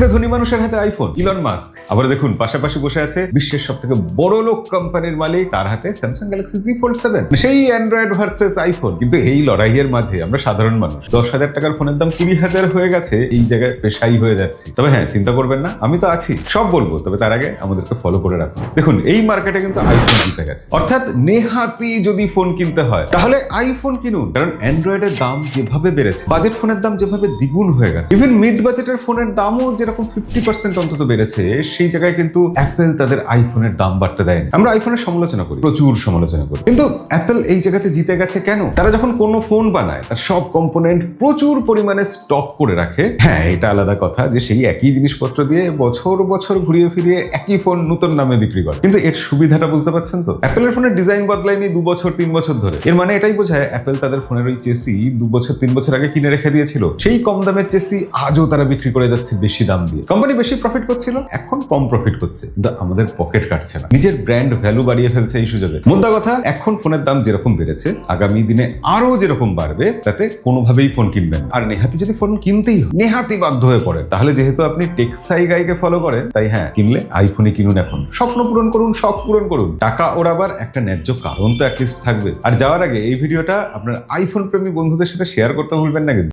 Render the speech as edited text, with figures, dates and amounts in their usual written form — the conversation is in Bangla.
থেকে ধনী মানুষের হাতে আইফোন, ইলন মাস্ক। আবার দেখুন পাশাপাশি বসে আছে বিশ্বের সব থেকে বড় লোক কোম্পানির মালিক, তার হাতে স্যামসাং গ্যালাক্সি Z Fold 7। সেই অ্যান্ড্রয়েড ভার্সেস আইফোন। কিন্তু এই লড়াইয়ের মাঝে আমরা সাধারণ মানুষ 10,000 টাকার ফোনের দাম 20,000 হয়ে গেছে, এই জায়গায় পেশাই হয়ে যাচ্ছি। তবে হ্যাঁ, চিন্তা করবেন না, আমি তো আছি, সব বলবো। তবে তার আগে আমাদেরকে ফলো করে রাখুন। দেখুন এই মার্কেটে কিন্তু আইফোন জিতে গেছে, অর্থাৎ নেহাতি যদি ফোন কিনতে হয় তাহলে আইফোন কিনুন। কারণ অ্যান্ড্রয়েডের দাম যেভাবে বেড়েছে, বাজেট ফোনের দাম যেভাবে দ্বিগুণ হয়ে গেছে, ইভেন মিড বাজেটের ফোনের দামও যেরকম 50% অন্তত বেড়েছে, সেই জায়গায় কিন্তু অ্যাপেল তাদের আইফোনের দাম বাড়তে দেয়নি। আমরা আইফোনের সমালোচনা করি, প্রচুর সমালোচনা করি, কিন্তু অ্যাপেল এই জায়গাতে জিতে গেছে কেন? তারা যখন কোনো ফোন বানায় তার সব কম্পোনেন্ট প্রচুর পরিমাণে স্টক করে রাখে। হ্যাঁ, এটা আলাদা কথা যে সেই একই জিনিসপত্র দিয়ে বছর বছর ঘুরিয়ে ফিরিয়ে একই ফোন নতুন নামে বিক্রি করে, কিন্তু এর সুবিধাটা বুঝতে পারছেন তো? অ্যাপেলের ফোনের ডিজাইন বদলায়নি 2 বছর 3 বছর ধরে। এর মানে এটাই বোঝায় অ্যাপেল তাদের ফোনের ওই চেসি 2 বছর 3 বছর আগে কিনে রেখে দিয়েছিল। সেই কম দামের চেসি আজও তারা বিক্রি করে যাচ্ছে বেশি দাম দিয়ে। কোম্পানি বেশি প্রফিট করছিল, এখন কম প্রফিট করছে, কিন্তু আমাদের পকেট কাটছে না। নিজের ব্র্যান্ড ভ্যালু বাড়িয়ে ফেলছে এই সুযোগে। মোদ্দা কথা, এখন ফোনের দাম যেরকম বেড়েছে, আগামী দিনে আরো যেরকম বাড়বে, তাতে কোনোভাবেই ফোন কিনবেন না। আর নেহাতি যদি ফোন কিনতেই হয়, নেহাতি বাধ্য হয়ে পড়ে, তাহলে যেহেতু আপনি টেকসাই গাইকে ফলো করেন, তাই হ্যাঁ, কিনলে আইফোনই কিনুন। এখন স্বপ্ন পূরণ করুন, শখ পূরণ করুন। টাকা ওড়াবার একটা ন্যায্য কারণ তো অ্যাটলিস্ট থাকবে। আর যাওয়ার আগে এই ভিডিওটা আপনার আইফোন প্রেমী বন্ধুদের সাথে শেয়ার করতে ভুলবেন না কিন্তু।